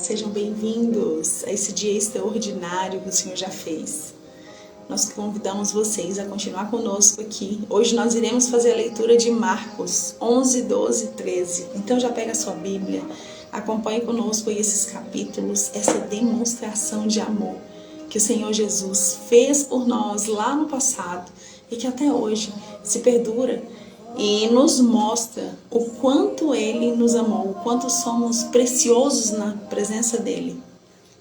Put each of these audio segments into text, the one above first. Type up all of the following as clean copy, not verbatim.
Sejam bem-vindos a esse dia extraordinário que o Senhor já fez. Nós convidamos vocês a continuar conosco aqui. Hoje nós iremos fazer a leitura de Marcos 11, 12 e 13. Então já pega a sua Bíblia, acompanhe conosco aí esses capítulos, essa demonstração de amor que o Senhor Jesus fez por nós lá no passado e que até hoje se perdura e nos mostra o quanto Ele nos amou, o quanto somos preciosos na presença dEle.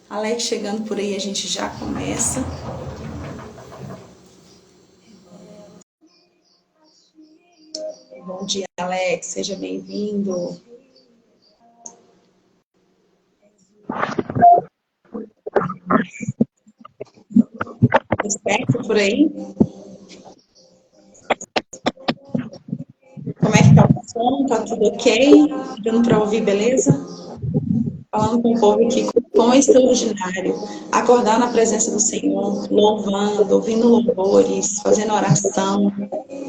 Alex chegando por aí, a gente já começa. Bom dia, Alex, seja bem-vindo. Tudo certo por aí? Como é que tá o som? Tá tudo ok? Dando para ouvir, beleza? Falando com o povo aqui, como é extraordinário acordar na presença do Senhor, louvando, ouvindo louvores, fazendo oração.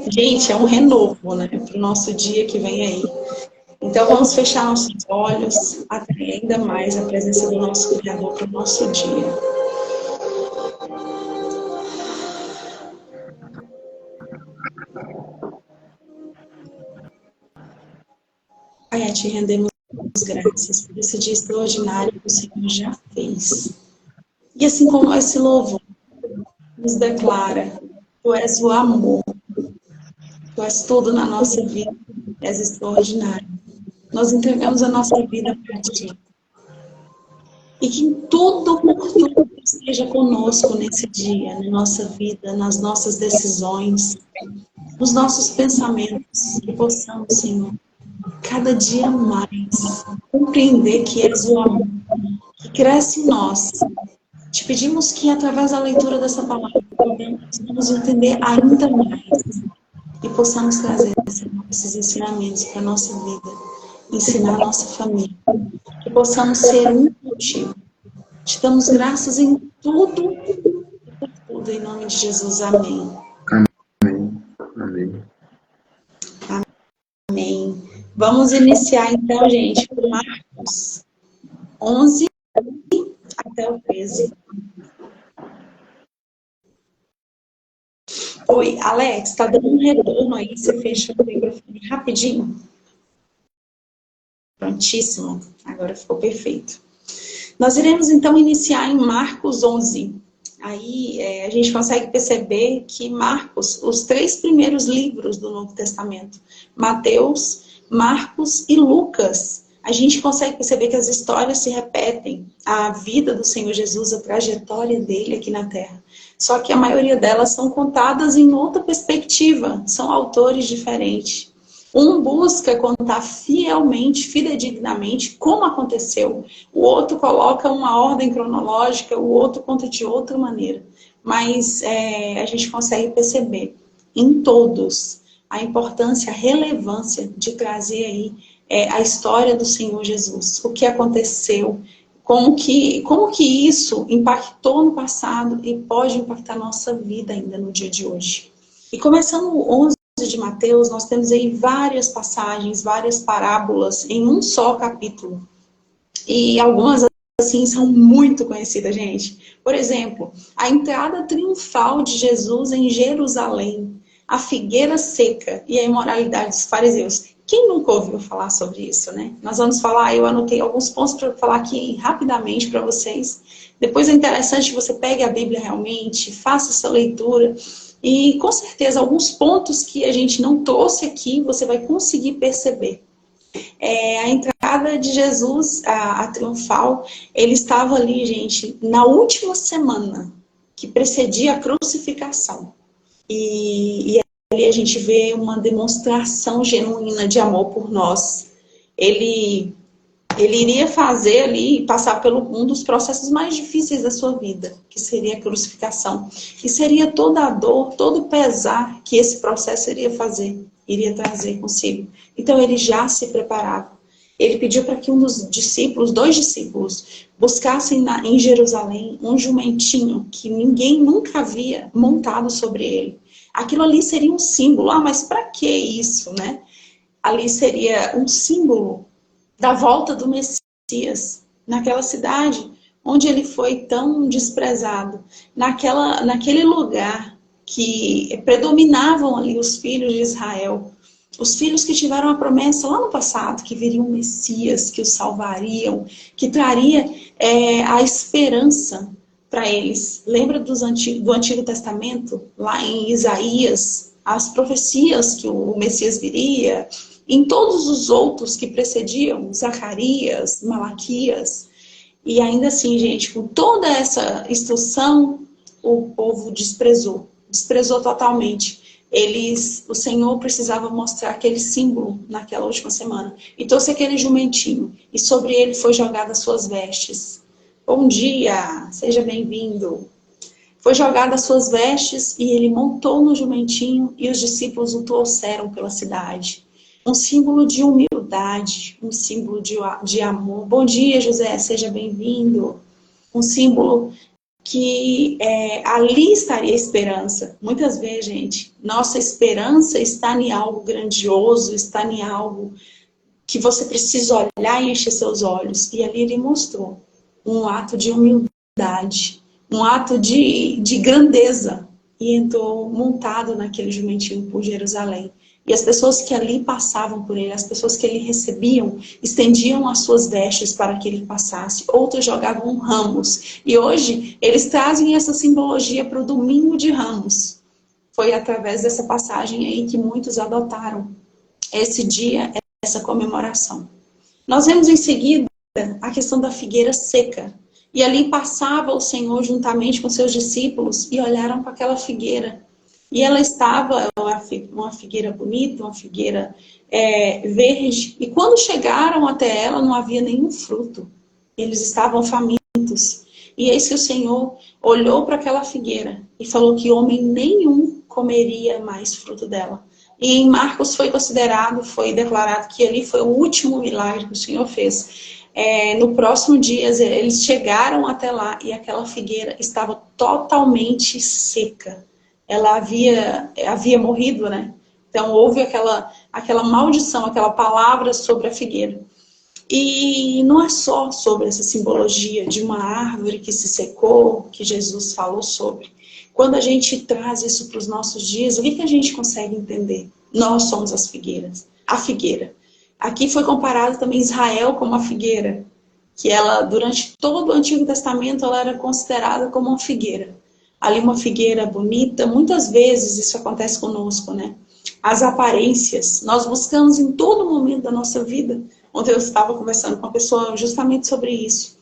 Gente, é um renovo, né, para o nosso dia que vem aí. Então vamos fechar nossos olhos, atrair ainda mais a presença do nosso Criador para o nosso dia. Pai, a Ti rendemos graças por esse dia extraordinário que o Senhor já fez. E assim como esse louvor nos declara, Tu és o amor, Tu és tudo na nossa vida, és extraordinário. Nós entregamos a nossa vida para Ti. E que tudo por tudo esteja conosco nesse dia, na nossa vida, nas nossas decisões, nos nossos pensamentos, que possamos, Senhor, cada dia mais compreender que és o amor que cresce em nós. Te pedimos que, através da leitura dessa palavra, possamos entender ainda mais e possamos trazer, Senhor, esses ensinamentos para a nossa vida, ensinar a nossa família, que possamos ser um motivo. Te damos graças em tudo e por tudo, em nome de Jesus. Amém. Amém. Amém. Amém. Vamos iniciar então, gente, com Marcos 11 até o 13. Oi, Alex, tá dando um retorno aí, você fecha o microfone rapidinho. Prontíssimo, agora ficou perfeito. Nós iremos então iniciar em Marcos 11. Aí a gente consegue perceber que Marcos, os 3 primeiros livros do Novo Testamento, Mateus, Marcos e Lucas, a gente consegue perceber que as histórias se repetem, a vida do Senhor Jesus, a trajetória dele aqui na Terra. Só que a maioria delas são contadas em outra perspectiva, são autores diferentes. Um busca contar fielmente, fidedignamente como aconteceu. O outro coloca uma ordem cronológica, o outro conta de outra maneira. Mas a gente consegue perceber em todos a importância, a relevância de trazer aí a história do Senhor Jesus. O que aconteceu, como que isso impactou no passado e pode impactar a nossa vida ainda no dia de hoje. E começando o 11 de Mateus, nós temos aí várias passagens, várias parábolas em um só capítulo. E algumas, assim, são muito conhecidas, gente. Por exemplo, a entrada triunfal de Jesus em Jerusalém, a figueira seca e a imoralidade dos fariseus. Quem nunca ouviu falar sobre isso, né? Nós vamos falar, eu anotei alguns pontos para falar aqui rapidamente para vocês. Depois é interessante que você pegue a Bíblia realmente, faça essa leitura. E com certeza alguns pontos que a gente não trouxe aqui, você vai conseguir perceber. A entrada de Jesus, a triunfal, ele estava ali, gente, na última semana que precedia a crucificação. E ali a gente vê uma demonstração genuína de amor por nós. Ele iria fazer ali, passar pelo um dos processos mais difíceis da sua vida, que seria a crucificação. E seria toda a dor, todo o pesar que esse processo iria trazer consigo. Então ele já se preparava. Ele pediu para que um dos discípulos, 2 discípulos, buscassem em Jerusalém um jumentinho que ninguém nunca havia montado sobre ele. Aquilo ali seria um símbolo. Mas para que isso, né? Ali seria um símbolo da volta do Messias, naquela cidade onde ele foi tão desprezado, naquele lugar que predominavam ali os filhos de Israel, os filhos que tiveram a promessa lá no passado, que viria um Messias, que os salvariam, que traria a esperança para eles. Lembra do Antigo Testamento, lá em Isaías, as profecias que o Messias viria, em todos os outros que precediam, Zacarias, Malaquias. E ainda assim, gente, com toda essa instrução, o povo desprezou totalmente. O Senhor precisava mostrar aquele símbolo naquela última semana. E trouxe aquele jumentinho, e sobre ele foi jogada as suas vestes. Bom dia, seja bem-vindo. Foi jogada as suas vestes, e ele montou no jumentinho, e os discípulos o trouxeram pela cidade. Um símbolo de humildade, um símbolo de amor. Bom dia, José, seja bem-vindo. Um símbolo que ali estaria a esperança. Muitas vezes, gente, nossa esperança está em algo grandioso, está em algo que você precisa olhar e encher seus olhos. E ali ele mostrou um ato de humildade, um ato de grandeza. E entrou montado naquele jumentinho por Jerusalém. E as pessoas que ali passavam por ele, as pessoas que ele recebiam, estendiam as suas vestes para que ele passasse. Outros jogavam ramos. E hoje, eles trazem essa simbologia para o domingo de Ramos. Foi através dessa passagem aí que muitos adotaram esse dia, essa comemoração. Nós vemos em seguida a questão da figueira seca. E ali passava o Senhor juntamente com seus discípulos e olharam para aquela figueira. E ela estava, uma figueira bonita, uma figueira verde. E quando chegaram até ela, não havia nenhum fruto. Eles estavam famintos. E eis que o Senhor olhou para aquela figueira e falou que homem nenhum comeria mais fruto dela. E em Marcos foi declarado que ali foi o último milagre que o Senhor fez. No próximo dia, eles chegaram até lá e aquela figueira estava totalmente seca. Ela havia morrido, né? Então houve aquela maldição, aquela palavra sobre a figueira. E não é só sobre essa simbologia de uma árvore que se secou, que Jesus falou sobre. Quando a gente traz isso para os nossos dias, o que a gente consegue entender? Nós somos as figueiras, a figueira. Aqui foi comparado também Israel como a figueira, que ela, durante todo o Antigo Testamento, ela era considerada como uma figueira. Ali uma figueira bonita, muitas vezes isso acontece conosco, né? As aparências, nós buscamos em todo momento da nossa vida. Ontem eu estava conversando com uma pessoa justamente sobre isso.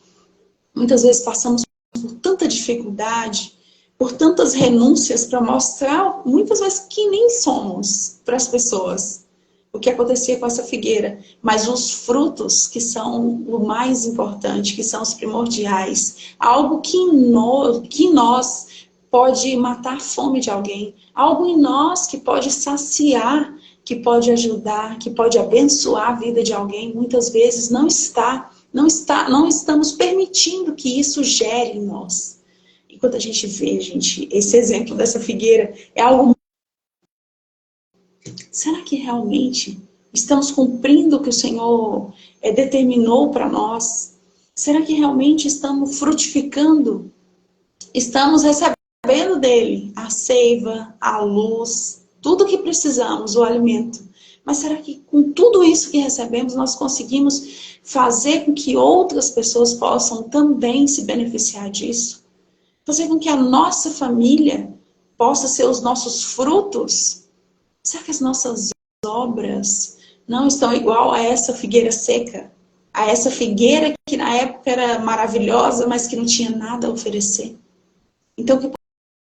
Muitas vezes passamos por tanta dificuldade, por tantas renúncias para mostrar, muitas vezes, que nem somos para as pessoas. O que acontecia com essa figueira. Mas os frutos, que são o mais importante, que são os primordiais, algo que em nós pode matar a fome de alguém, algo em nós que pode saciar, que pode ajudar, que pode abençoar a vida de alguém, muitas vezes não estamos permitindo que isso gere em nós. E quando a gente vê, gente, esse exemplo dessa figueira, é algo... Será que realmente estamos cumprindo o que o Senhor determinou para nós? Será que realmente estamos frutificando? Estamos recebendo dele a seiva, a luz, tudo que precisamos, o alimento. Mas será que com tudo isso que recebemos, nós conseguimos fazer com que outras pessoas possam também se beneficiar disso? Fazer com que a nossa família possa ser os nossos frutos? Será que as nossas obras não estão igual a essa figueira seca? A essa figueira que na época era maravilhosa, mas que não tinha nada a oferecer? Então, que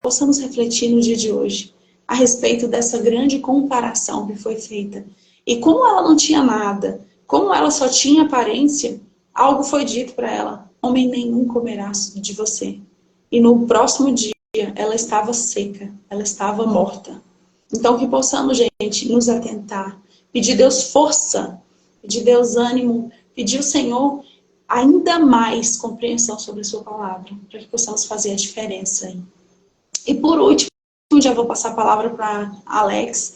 possamos refletir no dia de hoje a respeito dessa grande comparação que foi feita. E como ela não tinha nada, como ela só tinha aparência, algo foi dito para ela: homem nenhum comerá de você. E no próximo dia, ela estava seca, ela estava morta. Então, que possamos, gente, nos atentar, pedir a Deus força, pedir a Deus ânimo, pedir ao Senhor ainda mais compreensão sobre a sua palavra, para que possamos fazer a diferença aí. E por último, já vou passar a palavra para Alex.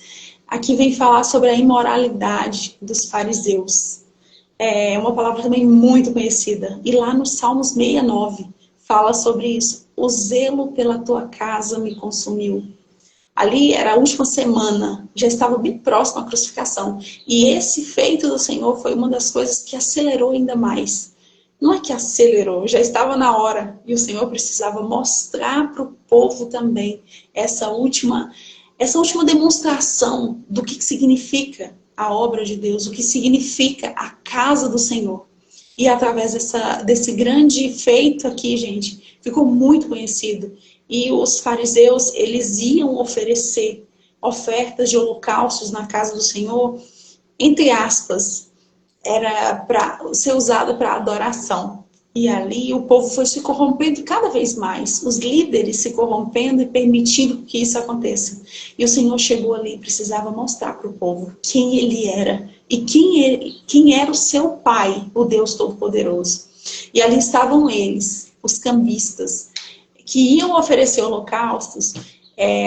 Aqui vem falar sobre a imoralidade dos fariseus. É uma palavra também muito conhecida. E lá no Salmos 69 fala sobre isso. O zelo pela tua casa me consumiu. Ali era a última semana, já estava bem próximo à crucificação. E esse feito do Senhor foi uma das coisas que acelerou ainda mais. Não é que acelerou, já estava na hora. E o Senhor precisava mostrar para o povo também essa última, essa última demonstração do que significa a obra de Deus, o que significa a casa do Senhor. E através desse grande feito aqui, gente, ficou muito conhecido. E os fariseus, eles iam oferecer ofertas de holocaustos na casa do Senhor, entre aspas, era para ser usada para adoração. E ali o povo foi se corrompendo cada vez mais, os líderes se corrompendo e permitindo que isso aconteça. E o Senhor chegou ali e precisava mostrar para o povo quem ele era e quem era o seu pai, o Deus Todo-Poderoso. E ali estavam eles, os cambistas, que iam oferecer holocaustos.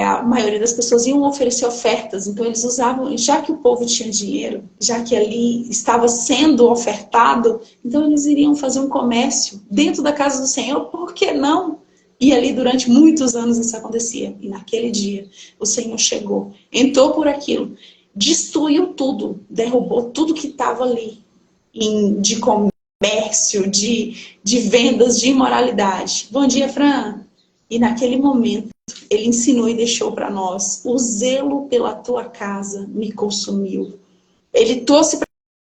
A maioria das pessoas iam oferecer ofertas, então eles usavam, já que o povo tinha dinheiro, já que ali estava sendo ofertado, então eles iriam fazer um comércio dentro da casa do Senhor, por que não? E ali durante muitos anos isso acontecia, e naquele dia o Senhor chegou, entrou por aquilo, destruiu tudo, derrubou tudo que estava ali, de comércio, de vendas, de imoralidade. Bom dia, Fran! E naquele momento, ele ensinou e deixou para nós: o zelo pela tua casa me consumiu. Ele trouxe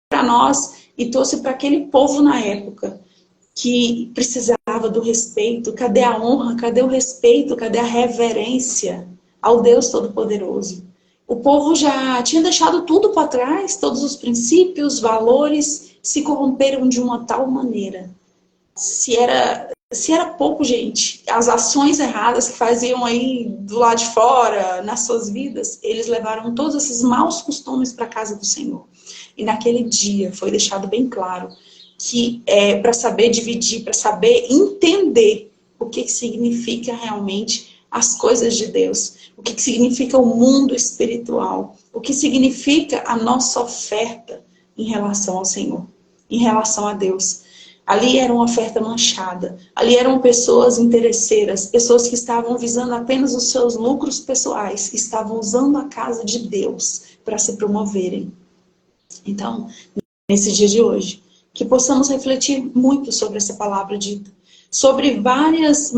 para nós e trouxe para aquele povo na época que precisava do respeito. Cadê a honra? Cadê o respeito? Cadê a reverência ao Deus Todo-Poderoso? O povo já tinha deixado tudo para trás, todos os princípios, valores se corromperam de uma tal maneira. Se era pouco, gente, as ações erradas que faziam aí do lado de fora, nas suas vidas, eles levaram todos esses maus costumes para a casa do Senhor. E naquele dia foi deixado bem claro que para saber dividir, para saber entender o que significa realmente as coisas de Deus, o que significa o mundo espiritual, o que significa a nossa oferta em relação ao Senhor, em relação a Deus. Ali era uma oferta manchada. Ali eram pessoas interesseiras, pessoas que estavam visando apenas os seus lucros pessoais, estavam usando a casa de Deus para se promoverem. Então, nesse dia de hoje, que possamos refletir muito sobre essa palavra dita, sobre várias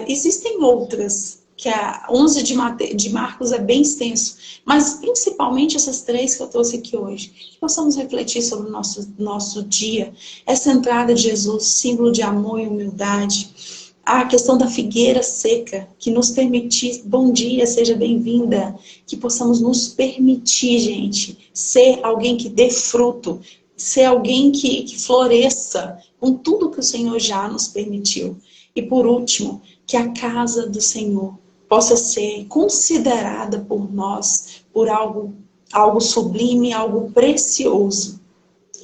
existem outras, que a 11 de Marcos é bem extenso, mas principalmente essas três que eu trouxe aqui hoje, que possamos refletir sobre o nosso dia, essa entrada de Jesus, símbolo de amor e humildade, a questão da figueira seca, que nos permitir, bom dia, seja bem-vinda, que possamos nos permitir, gente, ser alguém que dê fruto, ser alguém que floresça com tudo que o Senhor já nos permitiu. E por último, que a casa do Senhor possa ser considerada por nós por algo sublime, algo precioso.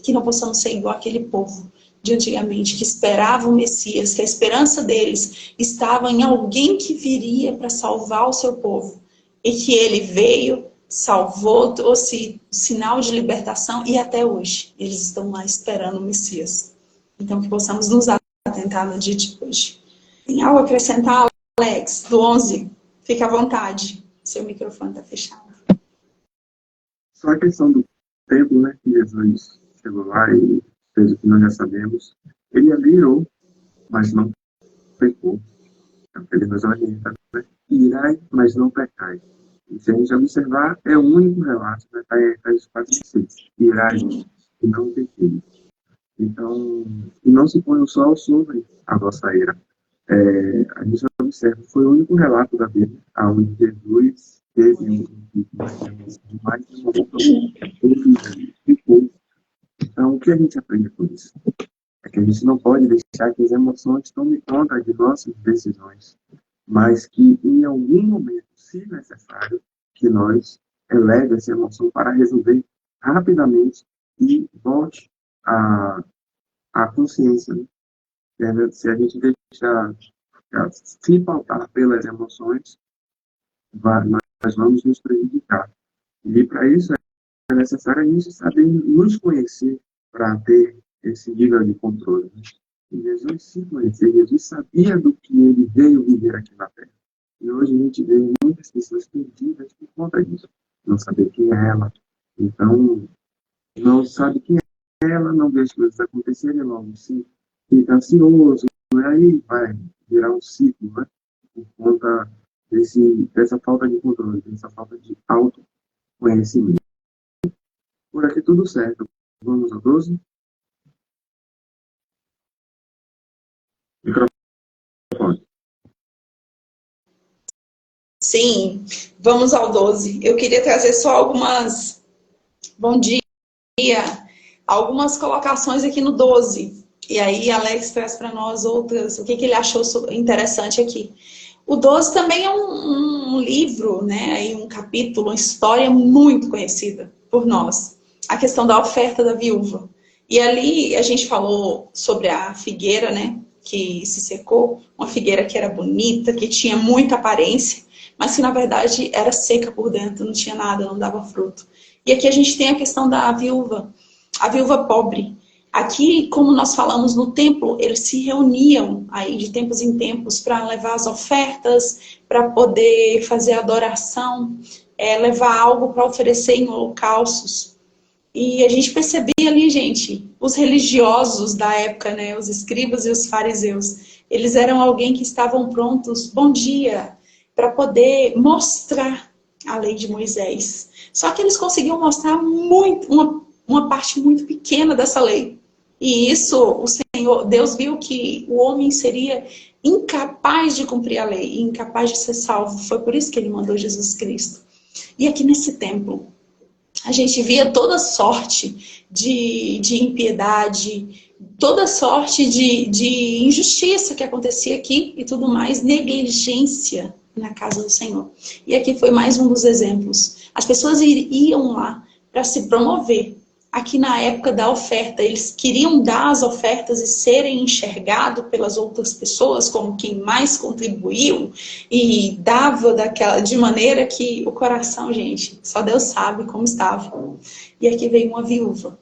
Que não possamos ser igual aquele povo de antigamente, que esperava o Messias, que a esperança deles estava em alguém que viria para salvar o seu povo. E que ele veio, salvou, trouxe sinal de libertação e até hoje eles estão lá esperando o Messias. Então que possamos nos atentar no dia de hoje. Tem algo a acrescentar, Alex, do 11? Fique à vontade, seu microfone está fechado. Só a questão do tempo, né, que Jesus chegou lá e fez o que nós já sabemos. Ele admirou, mas não pecou. Então, ele nos orienta, né? Irai, mas não pecai. E se a gente observar, é o único relato, né? Está em Efésios 4:6. Irai, e não pequei. Então, e não se põe o sol sobre a vossa ira. A gente observa, foi o único relato da Bíblia onde Jesus teve mais de uma ele ficou. Então, o que a gente aprende com isso? É que a gente não pode deixar que as emoções tomem conta de nossas decisões, mas que em algum momento, se necessário, que nós eleve essa emoção para resolver rapidamente e volte à consciência. Né? Se a gente deixar se pautar pelas emoções, nós vamos nos prejudicar. E para isso é necessário a gente saber nos conhecer, para ter esse nível de controle. Né? E Jesus se conhecia, Jesus sabia do que ele veio viver aqui na Terra. E hoje a gente vê muitas pessoas perdidas por conta disso. Não saber quem é ela. Então, não sabe quem é ela, não vê as coisas acontecerem logo, se fica ansioso, e aí vai virar um ciclo, né? Por conta dessa falta de controle, dessa falta de autoconhecimento. Por aqui tudo certo. Vamos ao 12. Microfone. Sim, vamos ao 12. Eu queria trazer só algumas... Bom dia. Algumas colocações aqui no 12. E aí Alex traz para nós outras, o que ele achou interessante aqui. O 12 também é um livro, né, aí um capítulo, uma história muito conhecida por nós. A questão da oferta da viúva. E ali a gente falou sobre a figueira, né, que se secou, uma figueira que era bonita, que tinha muita aparência, mas que na verdade era seca por dentro, não tinha nada, não dava fruto. E aqui a gente tem a questão da viúva, a viúva pobre. Aqui, como nós falamos no templo, eles se reuniam aí de tempos em tempos para levar as ofertas, para poder fazer adoração, levar algo para oferecer em holocaustos. E a gente percebia ali, gente, os religiosos da época, né, os escribas e os fariseus, eles eram alguém que estavam prontos, bom dia, para poder mostrar a lei de Moisés. Só que eles conseguiam mostrar muito, uma parte muito pequena dessa lei. E isso, o Senhor, Deus viu que o homem seria incapaz de cumprir a lei, incapaz de ser salvo. Foi por isso que ele mandou Jesus Cristo. E aqui nesse templo, a gente via toda sorte de impiedade, toda sorte de injustiça que acontecia aqui e tudo mais, negligência na casa do Senhor. E aqui foi mais um dos exemplos. As pessoas iam lá para se promover. Aqui na época da oferta, eles queriam dar as ofertas e serem enxergados pelas outras pessoas como quem mais contribuiu e dava de maneira que o coração, gente, só Deus sabe como estava. E aqui veio uma viúva,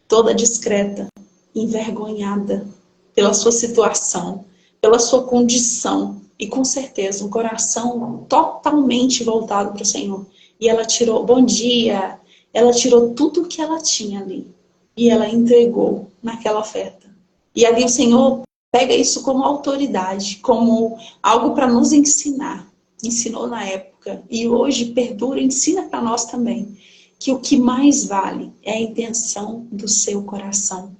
toda discreta, envergonhada pela sua situação, pela sua condição e com certeza um coração totalmente voltado para o Senhor. E ela tirou, bom dia, ela tirou tudo que ela tinha ali e ela entregou naquela oferta. E ali o Senhor pega isso como autoridade, como algo para nos ensinar. Ensinou na época e hoje perdura, ensina para nós também, que o que mais vale é a intenção do seu coração.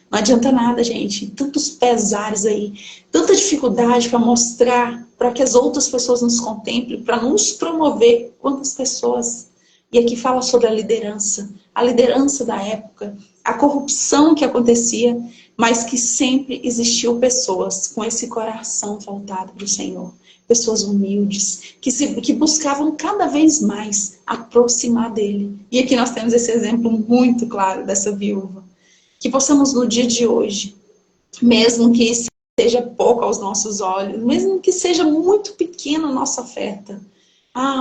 Não adianta nada, gente, tantos pesares aí, tanta dificuldade para mostrar, para que as outras pessoas nos contemplem, para nos promover. Quantas pessoas... E aqui fala sobre a liderança da época, a corrupção que acontecia, mas que sempre existiu pessoas com esse coração voltado para o Senhor. Pessoas humildes, que buscavam cada vez mais aproximar dele. E aqui nós temos esse exemplo muito claro dessa viúva. Que possamos no dia de hoje, mesmo que seja pouco aos nossos olhos, mesmo que seja muito pequena a nossa oferta.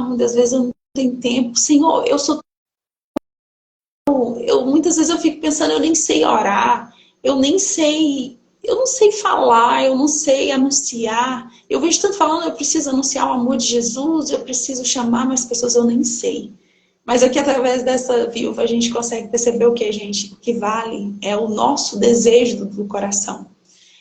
Muitas vezes eu não tenho tempo. Senhor, muitas vezes eu fico pensando, eu nem sei orar, eu não sei falar, eu não sei anunciar. Eu vejo tanto falando, eu preciso anunciar o amor de Jesus, eu preciso chamar mais pessoas, eu nem sei. Mas aqui, através dessa viúva, a gente consegue perceber o que, gente? O que vale é o nosso desejo do coração.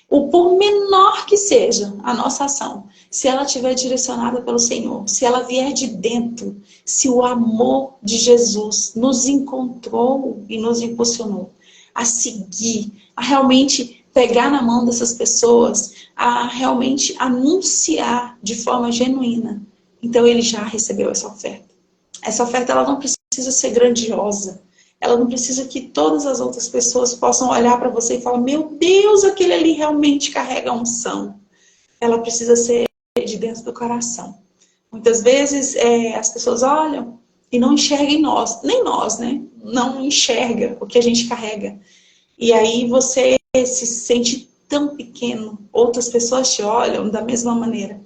Por menor que seja a nossa ação, se ela estiver direcionada pelo Senhor, se ela vier de dentro, se o amor de Jesus nos encontrou e nos impulsionou a seguir, a realmente pegar na mão dessas pessoas, a realmente anunciar de forma genuína, então ele já recebeu essa oferta. Essa oferta ela não precisa ser grandiosa. Ela não precisa que todas as outras pessoas possam olhar para você e falar, meu Deus, aquele ali realmente carrega a unção. Ela precisa ser de dentro do coração. Muitas vezes as pessoas olham e não enxergam em nós, nem nós, né? Não enxerga o que a gente carrega. E aí você se sente tão pequeno, outras pessoas te olham da mesma maneira.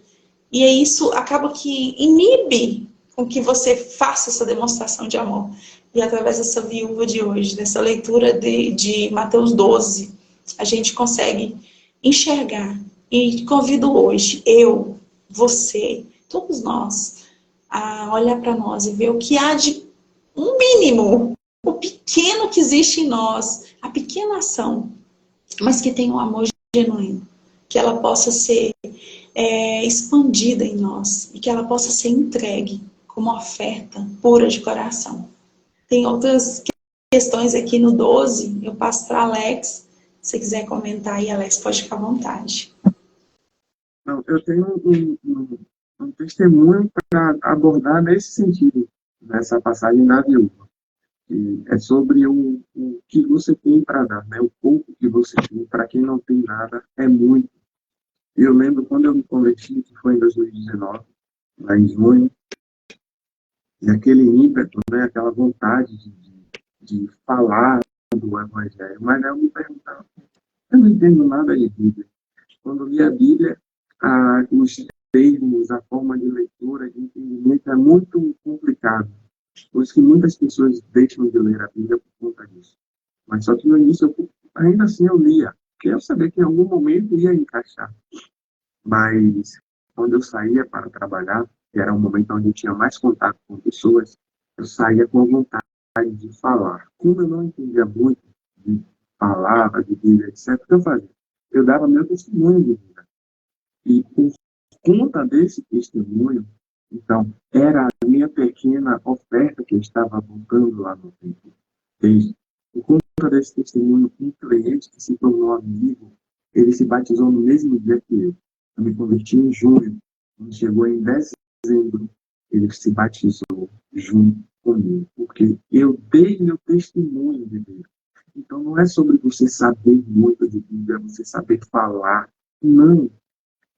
E isso acaba que inibe com que você faça essa demonstração de amor. E através dessa viúva de hoje, dessa leitura de Mateus 12, a gente consegue enxergar. E convido hoje, eu, você, todos nós, a olhar para nós e ver o que há de um mínimo, o pequeno que existe em nós, a pequena ação, mas que tem um amor genuíno, que ela possa ser expandida em nós e que ela possa ser entregue como oferta pura de coração. Tem outras questões aqui no 12, eu passo para Alex. Se você quiser comentar aí, Alex, pode ficar à vontade. Não, eu tenho um testemunho para abordar nesse sentido, nessa passagem da viúva. Que é sobre o que você tem para dar, né? O pouco que você tem. Para quem não tem nada, é muito. Eu lembro quando eu me converti, que foi em 2019, lá em junho, e aquele ímpeto, né? Aquela vontade de falar do Evangelho. Mas eu me perguntava, eu não entendo nada de Bíblia. Quando li a Bíblia, os termos, a forma de leitura, de entendimento é muito complicado. Por isso que muitas pessoas deixam de ler a Bíblia por conta disso. Mas só que no início, ainda assim eu lia, porque eu sabia que em algum momento ia encaixar. Mas quando eu saía para trabalhar, que era um momento onde eu tinha mais contato com pessoas, eu saía com vontade de falar. Como eu não entendia muito de palavra, de Bíblia, etc., o que eu fazia? Eu dava meu testemunho de vida. E por conta desse testemunho, então, era a minha pequena oferta que eu estava voltando lá no templo. Por conta desse testemunho, um cliente que se tornou amigo, ele se batizou no mesmo dia que eu. Eu me converti em junho. Quando chegou em dezembro, ele se batizou junto comigo, porque eu dei meu testemunho de Deus. Então, não é sobre você saber muito de Bíblia, é você saber falar. Não.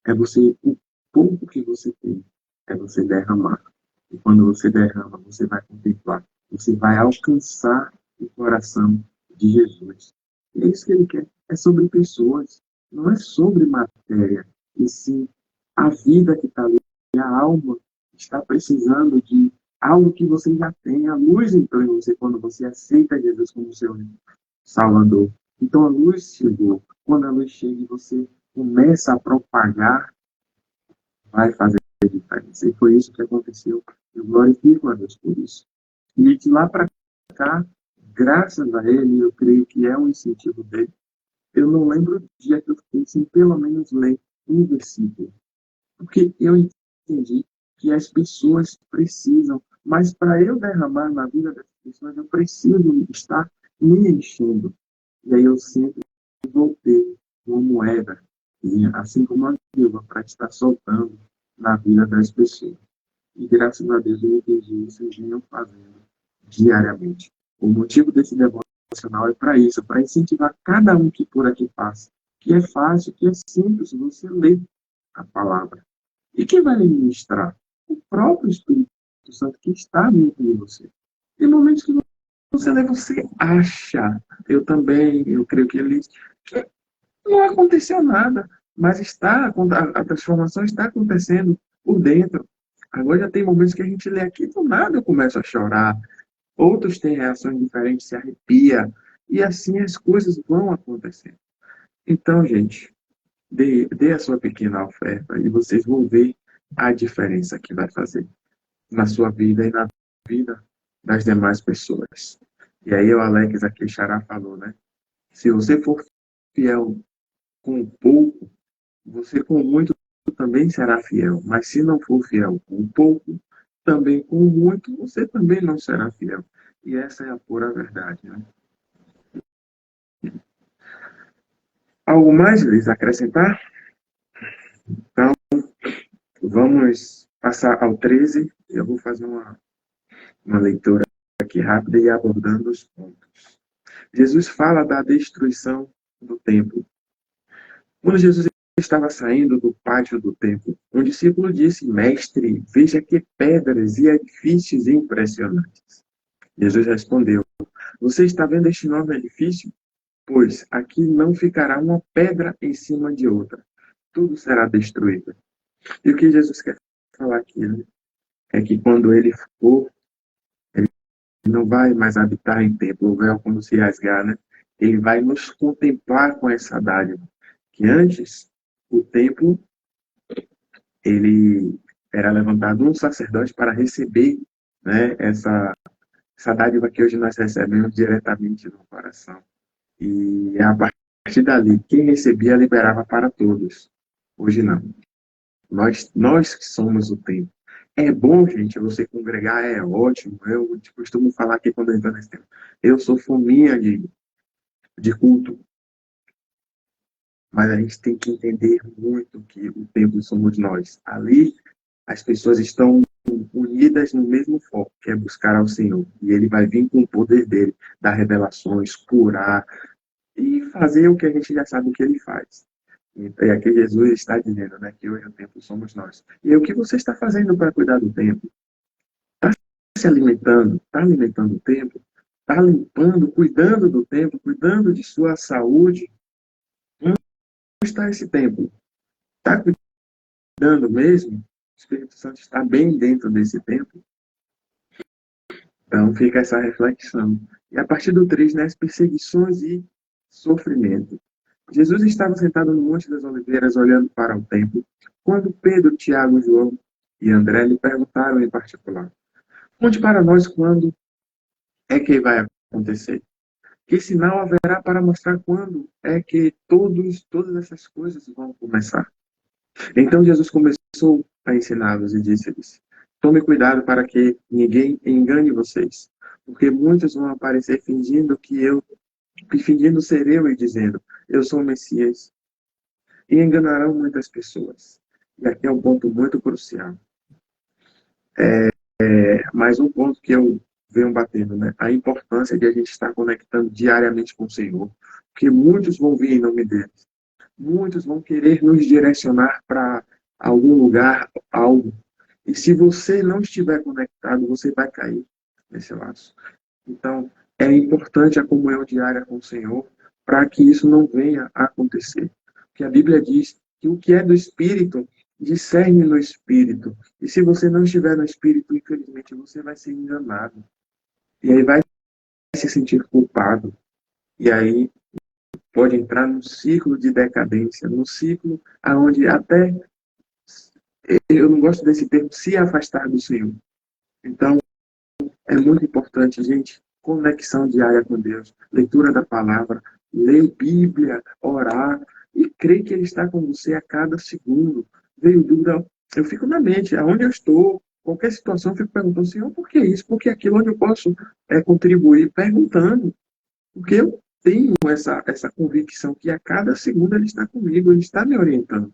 É você, o pouco que você tem, é você derramar. E quando você derrama, você vai contemplar. Você vai alcançar o coração de Jesus. E é isso que ele quer. É sobre pessoas. Não é sobre matéria. E sim a vida que está ali. A alma está precisando de algo que você já tem. A luz entrou em você quando você aceita Jesus como seu Salvador. Então a luz chegou. Quando a luz chega e você começa a propagar, vai fazer diferença. E foi isso que aconteceu. Eu glorifico a Deus por isso. E de lá para cá, graças a Ele, eu creio que é um incentivo dele. Eu não lembro do dia que eu fiquei sem pelo menos ler um versículo. Porque eu entendi que as pessoas precisam, mas para eu derramar na vida das pessoas, eu preciso estar me enchendo. E aí eu sempre voltei uma moeda, assim como a viúva, para estar soltando na vida das pessoas. E graças a Deus eu entendi isso e venho fazendo diariamente. O motivo desse devocional é para isso, para incentivar cada um que por aqui passa, que é fácil, que é simples você ler a palavra. E quem vai lhe ministrar? O próprio Espírito Santo que está dentro de você. Tem momentos que você lê, você acha, eu também, eu creio que ele que não aconteceu nada, mas a transformação está acontecendo por dentro. Agora já tem momentos que a gente lê aqui, do nada eu começo a chorar, outros têm reações diferentes, se arrepia, e assim as coisas vão acontecendo. Então, gente, dê a sua pequena oferta e vocês vão ver a diferença que vai fazer na sua vida e na vida das demais pessoas. E aí o Alex aqui, Xará, falou, né? Se você for fiel com pouco, você com muito também será fiel. Mas se não for fiel com pouco, também com muito, você também não será fiel. E essa é a pura verdade, né? Algo mais, Luiz, acrescentar? Então, vamos passar ao 13. Eu vou fazer uma leitura aqui rápida e abordando os pontos. Jesus fala da destruição do templo. Quando Jesus estava saindo do pátio do templo, um discípulo disse: Mestre, veja que pedras e edifícios impressionantes. Jesus respondeu: Você está vendo este novo edifício? Pois aqui não ficará uma pedra em cima de outra. Tudo será destruído. E o que Jesus quer falar aqui, né? É que quando ele for, ele não vai mais habitar em templo, o véu quando se rasgar, né? Ele vai nos contemplar com essa dádiva. Que antes, o templo, ele era levantado um sacerdote para receber, né, essa dádiva que hoje nós recebemos diretamente no coração. E a partir dali, quem recebia liberava para todos. Hoje não. Nós que somos o templo. É bom, gente, você congregar, é ótimo. Eu costumo falar aqui quando eu entro nesse tempo. Eu sou fominha de culto, mas a gente tem que entender muito que o templo somos nós. Ali, as pessoas estão unidas no mesmo foco, que é buscar ao Senhor. E Ele vai vir com o poder dele, dar revelações, curar e fazer o que a gente já sabe que Ele faz. E aqui Jesus está dizendo, né, que hoje o templo somos nós. E o que você está fazendo para cuidar do templo? Está se alimentando? Está alimentando o templo? Está limpando, cuidando do templo, cuidando de sua saúde? Onde está esse templo? Está cuidando mesmo? O Espírito Santo está bem dentro desse templo? Então fica essa reflexão. E a partir do 3, né, as perseguições e sofrimento. Jesus estava sentado no Monte das Oliveiras, olhando para o templo, quando Pedro, Tiago, João e André lhe perguntaram em particular: conte para nós quando é que vai acontecer? Que sinal haverá para mostrar quando é que todas essas coisas vão começar? Então Jesus começou a ensiná-los e disse-lhes: tome cuidado para que ninguém engane vocês, porque muitos vão aparecer fingindo ser eu e dizendo: eu sou o Messias, e enganarão muitas pessoas. E aqui é um ponto muito crucial. Mais um ponto que eu venho batendo, né? A importância de a gente estar conectando diariamente com o Senhor, porque muitos vão vir em nome dele. Muitos vão querer nos direcionar para algum lugar, algo. E se você não estiver conectado, você vai cair nesse laço. Então, é importante a comunhão diária com o Senhor para que isso não venha a acontecer. Porque a Bíblia diz que o que é do Espírito, discerne no Espírito. E se você não estiver no Espírito, infelizmente, você vai ser enganado. E aí vai se sentir culpado. E aí pode entrar num ciclo de decadência, num ciclo onde até, eu não gosto desse termo, se afastar do Senhor. Então, é muito importante, gente, conexão diária com Deus, leitura da palavra, ler Bíblia, orar e crer que Ele está com você a cada segundo. Veio dúvida, eu fico na mente, aonde eu estou, qualquer situação, eu fico perguntando, Senhor, por que isso? Por que aquilo? Onde eu posso contribuir? Perguntando. Porque eu tenho essa convicção que a cada segundo Ele está comigo, Ele está me orientando.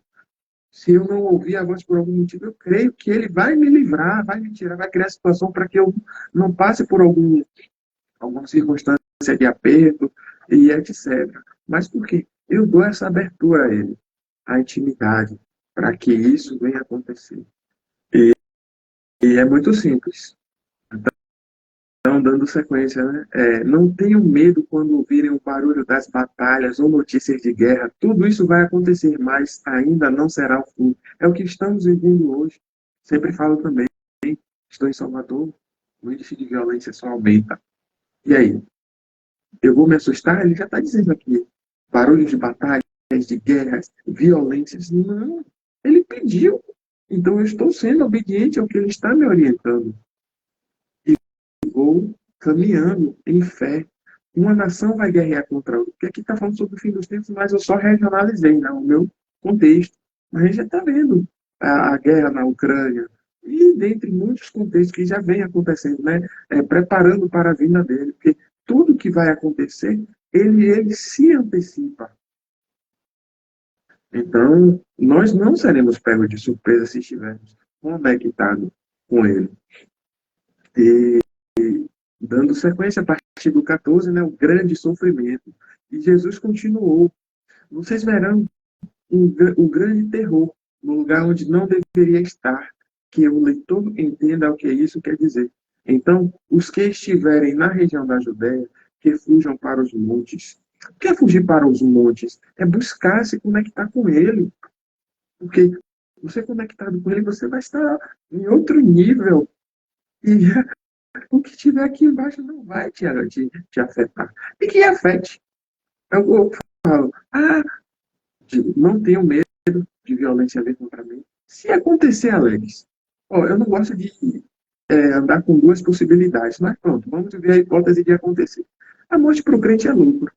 Se eu não ouvir a voz por algum motivo, eu creio que Ele vai me livrar, vai me tirar, vai criar situação para que eu não passe por alguma circunstância de aperto e etc. Mas por quê? Eu dou essa abertura a Ele, a intimidade, para que isso venha acontecer. E é muito simples. Então, dando sequência, né? Não tenham medo quando ouvirem o barulho das batalhas ou notícias de guerra. Tudo isso vai acontecer, mas ainda não será o fim. É o que estamos vivendo hoje. Sempre falo também, estou em Salvador, o índice de violência só aumenta. E aí? Eu vou me assustar? Ele já está dizendo aqui. Barulho de batalhas, de guerras, violências. Não, ele pediu. Então eu estou sendo obediente ao que ele está me orientando. Vou caminhando em fé. Uma nação vai guerrear contra outra. Porque aqui está falando sobre o fim dos tempos, mas eu só regionalizei, né, o meu contexto. Mas a gente já está vendo a guerra na Ucrânia e dentre muitos contextos que já vem acontecendo, né, preparando para a vinda dele. Porque tudo que vai acontecer, ele se antecipa. Então, nós não seremos pegos de surpresa se estivermos conectados com ele. E dando sequência a partir do 14, né, o grande sofrimento. E Jesus continuou. Vocês verão um grande terror no lugar onde não deveria estar, que o leitor entenda o que isso quer dizer. Então, os que estiverem na região da Judéia, que fujam para os montes. O que é fugir para os montes? É buscar se conectar com ele. Porque você conectado com ele, você vai estar em outro nível. E O que tiver aqui embaixo não vai te afetar. E que afete. Eu falo, não tenho medo de violência vir contra mim. Se acontecer, Alex, eu não gosto de andar com duas possibilidades, mas pronto, vamos ver a hipótese de acontecer. A morte para o crente é lucro.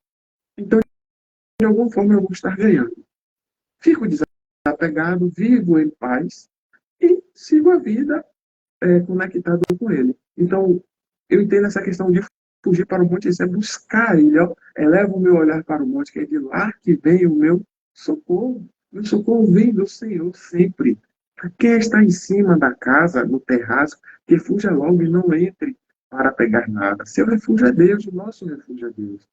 Então, de alguma forma, eu vou estar ganhando. Fico desapegado, vivo em paz e sigo a vida conectado com ele. Então, eu entendo essa questão de fugir para o monte, isso é buscar ele. Eleva o meu olhar para o monte, que é de lá que vem o meu socorro. Meu socorro vem do Senhor sempre. Quem está em cima da casa, no terraço, que fuja logo e não entre para pegar nada. Seu refúgio é Deus, o nosso refúgio é Deus.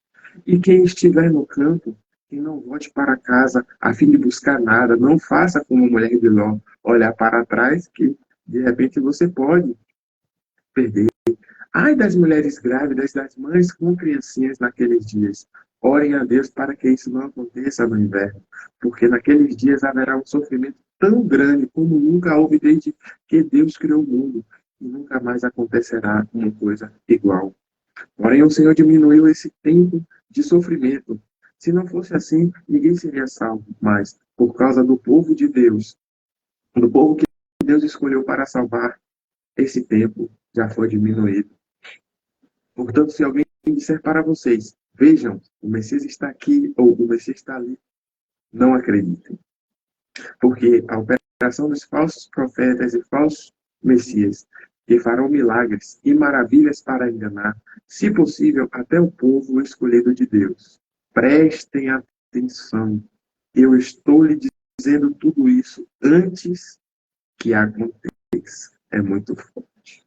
E quem estiver no campo, que não volte para casa a fim de buscar nada, não faça como a mulher de Ló, olhar para trás, que de repente você pode perder. Ai das mulheres grávidas, das mães com criancinhas naqueles dias. Orem a Deus para que isso não aconteça no inverno, porque naqueles dias haverá um sofrimento tão grande como nunca houve desde que Deus criou o mundo, e nunca mais acontecerá uma coisa igual. Porém, o Senhor diminuiu esse tempo de sofrimento. Se não fosse assim, ninguém seria salvo, mas por causa do povo de Deus, do povo que Deus escolheu para salvar, esse tempo já foi diminuído. Portanto, se alguém disser para vocês, vejam, o Messias está aqui ou o Messias está ali, não acreditem. Porque a operação dos falsos profetas e falsos Messias, que farão milagres e maravilhas para enganar, se possível, até o povo escolhido de Deus. Prestem atenção. Eu estou lhe dizendo tudo isso antes que aconteça. É muito forte.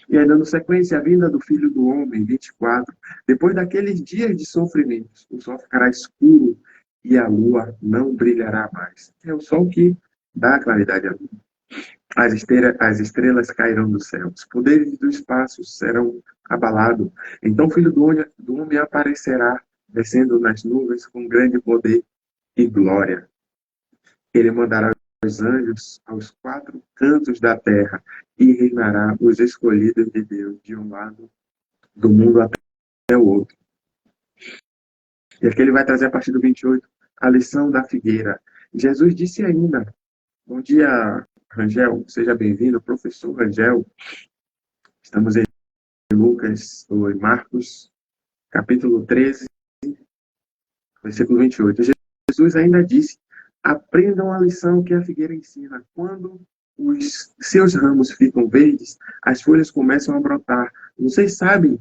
E aí, dando sequência à vinda do Filho do Homem, 24. Depois daqueles dias de sofrimentos, o sol ficará escuro e a lua não brilhará mais. É o sol que dá a claridade à lua. As estrelas cairão do céu. Os poderes do espaço serão abalados. Então o Filho do Homem aparecerá, descendo nas nuvens com grande poder e glória. Ele mandará os anjos aos quatro cantos da terra e reinará os escolhidos de Deus de um lado do mundo até o outro. E aqui ele vai trazer a partir do 28 a lição da figueira. Jesus disse ainda, bom dia, Rangel, seja bem-vindo, professor Rangel. Estamos em Lucas, ou em Marcos, capítulo 13, versículo 28. Jesus ainda disse, aprendam a lição que a figueira ensina. Quando os seus ramos ficam verdes, as folhas começam a brotar. Vocês sabem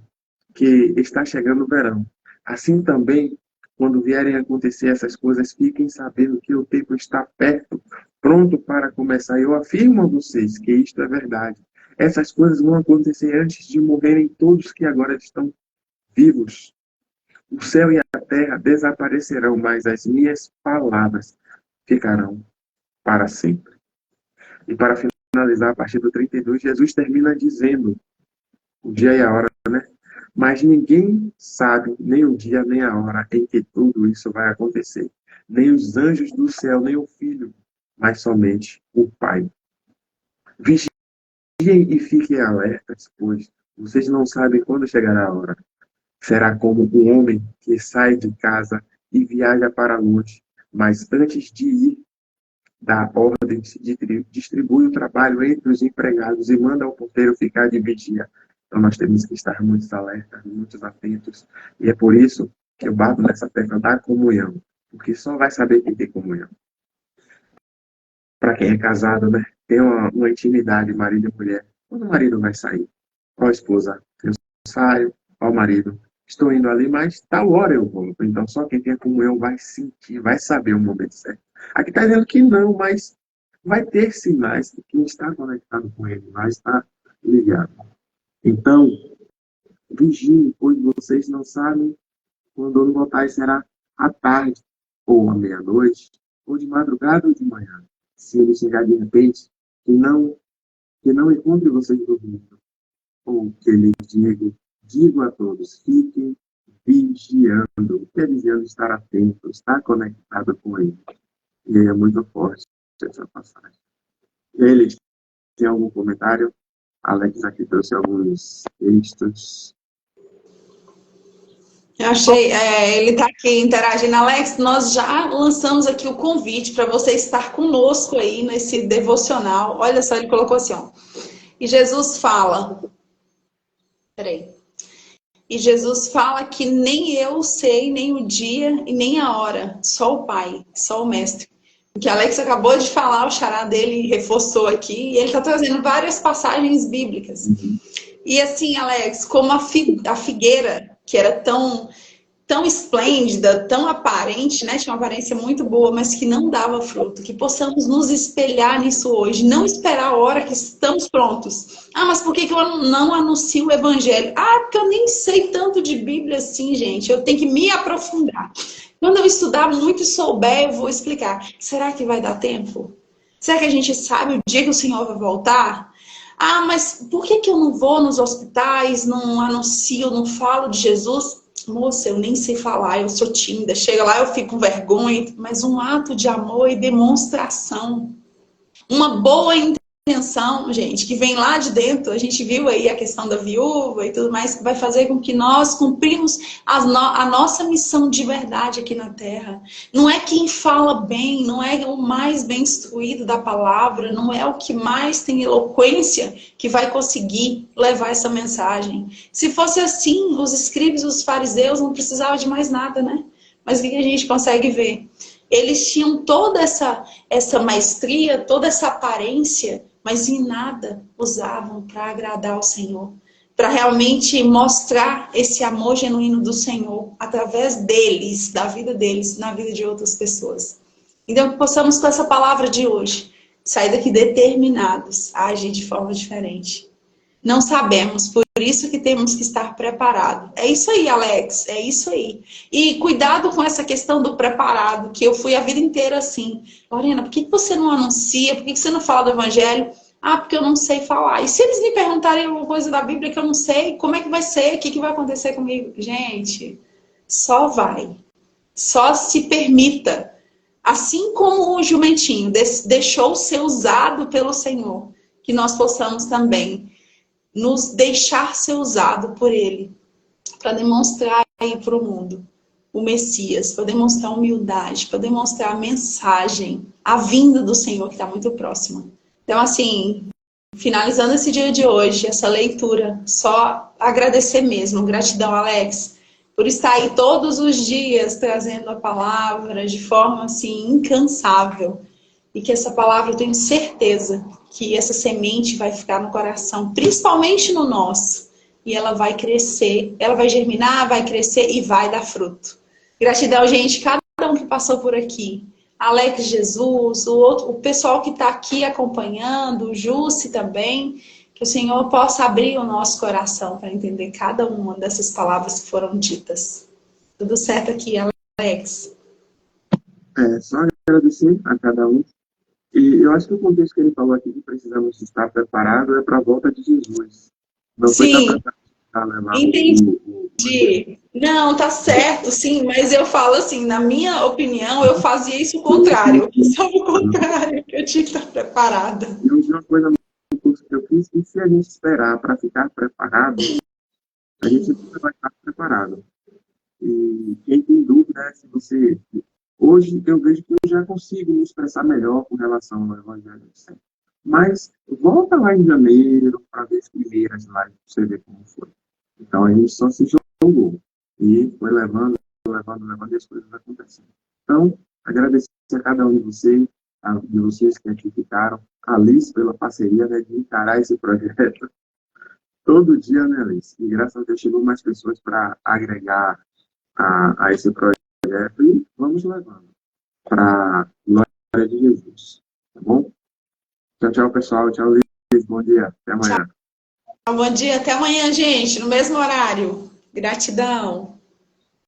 que está chegando o verão. Assim também, quando vierem a acontecer essas coisas, fiquem sabendo que o tempo está perto, pronto para começar. Eu afirmo a vocês que isto é verdade. Essas coisas vão acontecer antes de morrerem todos que agora estão vivos. O céu e a terra desaparecerão, mas as minhas palavras ficarão para sempre. E para finalizar, a partir do 32, Jesus termina dizendo o dia e a hora, né? Mas ninguém sabe nem o dia nem a hora em que tudo isso vai acontecer. Nem os anjos do céu, nem o Filho, mas somente o Pai. Vigiem e fiquem alertas, pois vocês não sabem quando chegará a hora. Será como um homem que sai de casa e viaja para longe, mas antes de ir, dá ordens, distribui o trabalho entre os empregados e manda ao porteiro ficar de vigia. Então nós temos que estar muito alertas, muito atentos. E é por isso que eu bato nessa tecla da comunhão. Porque só vai saber quem tem comunhão. Para quem é casado, né? Tem uma intimidade, marido e mulher. Quando o marido vai sair? Ó, a esposa, eu saio. Ó, o marido, estou indo ali, mas tal hora eu volto. Então só quem tem comunhão vai sentir, vai saber o momento certo. Aqui está dizendo que não, mas vai ter sinais de quem está conectado com ele, vai estar ligado. Então, vigiem, pois vocês não sabem quando o voltar será à tarde, ou à meia-noite, ou de madrugada ou de manhã. Se ele chegar de repente, que não encontre vocês dormindo, ou que ele digo a todos, fiquem vigiando. O que é vigiando? Estar atento, estar conectado com ele. E é muito forte essa passagem. Ele tem algum comentário? Alex aqui trouxe alguns textos. Eu achei, ele está aqui interagindo. Alex, nós já lançamos aqui o convite para você estar conosco aí nesse devocional. Olha só, ele colocou assim, ó. E Jesus fala, peraí. E Jesus fala que nem eu sei nem o dia e nem a hora, só o Pai, só o Mestre. O que Alex acabou de falar, o xará dele reforçou aqui, e ele está trazendo várias passagens bíblicas. E assim, Alex, como a figueira, que era tão esplêndida, tão aparente, né? Tinha uma aparência muito boa, mas que não dava fruto. Que possamos nos espelhar nisso hoje, não esperar a hora que estamos prontos. Ah, mas por que eu não anuncio o evangelho? Ah, porque eu nem sei tanto de Bíblia assim, gente. Eu tenho que me aprofundar. Quando eu estudar muito e souber, eu vou explicar. Será que vai dar tempo? Será que a gente sabe o dia que o Senhor vai voltar? Ah, mas por que eu não vou nos hospitais, não anuncio, não falo de Jesus? Moça, eu nem sei falar, eu sou tímida. Chega lá, eu fico com vergonha. Mas um ato de amor e demonstração. Uma boa intenção, gente, que vem lá de dentro. A gente viu aí a questão da viúva e tudo mais, que vai fazer com que nós cumprimos a nossa missão de verdade aqui na Terra. Não é quem fala bem, não é o mais bem instruído da palavra, não é o que mais tem eloquência que vai conseguir levar essa mensagem. Se fosse assim, os escribas, os fariseus não precisavam de mais nada, né? Mas o que a gente consegue ver? Eles tinham toda essa maestria, toda essa aparência, mas em nada usavam para agradar ao Senhor. Para realmente mostrar esse amor genuíno do Senhor através deles, da vida deles, na vida de outras pessoas. Então, que possamos com essa palavra de hoje, sair daqui determinados a agir de forma diferente. Não sabemos, por isso que temos que estar preparados. É isso aí, Alex, é isso aí. E cuidado com essa questão do preparado, que eu fui a vida inteira assim. Lorena, por que você não anuncia? Por que você não fala do evangelho? Ah, porque eu não sei falar. E se eles me perguntarem alguma coisa da Bíblia que eu não sei, como é que vai ser? O que vai acontecer comigo? Gente, só vai. Só se permita. Assim como o jumentinho deixou ser usado pelo Senhor, que nós possamos também nos deixar ser usado por Ele, para demonstrar aí para o mundo o Messias, para demonstrar humildade, para demonstrar a mensagem, a vinda do Senhor que está muito próxima. Então, assim, finalizando esse dia de hoje, essa leitura, só agradecer mesmo. Gratidão, Alex, por estar aí todos os dias trazendo a palavra de forma, assim, incansável. E que essa palavra, eu tenho certeza que essa semente vai ficar no coração, principalmente no nosso. E ela vai crescer, ela vai germinar, vai crescer e vai dar fruto. Gratidão, gente, cada um que passou por aqui. Alex Jesus, o pessoal que está aqui acompanhando, o Jussi também. Que o Senhor possa abrir o nosso coração para entender cada uma dessas palavras que foram ditas. Tudo certo aqui, Alex? Só agradecer a cada um. E eu acho que o contexto que ele falou aqui, que precisamos estar preparados, é para a volta de Jesus. Não foi estar preparado para levar entendi. Não, tá certo, sim, mas eu falo assim, na minha opinião, eu fazia isso o contrário. Só o contrário, que eu tinha que estar preparada. Eu vi uma coisa no curso que eu fiz, que se a gente esperar para ficar preparado, a gente nunca vai estar preparado. E quem tem dúvida é se você... Hoje eu vejo que eu já consigo me expressar melhor com relação ao Evangelho do Senhor. Mas volta lá em janeiro para ver as primeiras lives, para você ver como foi. Então a gente só se jogou. E foi levando, e as coisas acontecendo. Então, agradecer a cada um de vocês que aqui ficaram, a Alice pela parceria, né, de encarar esse projeto todo dia, né, Alice? E graças a Deus chegou mais pessoas para agregar a esse projeto e vamos levando para a glória de Jesus. Tá bom? Tchau, tchau, pessoal. Tchau, Liz. Bom dia. Até amanhã. Bom dia. Até amanhã, gente. No mesmo horário. Gratidão.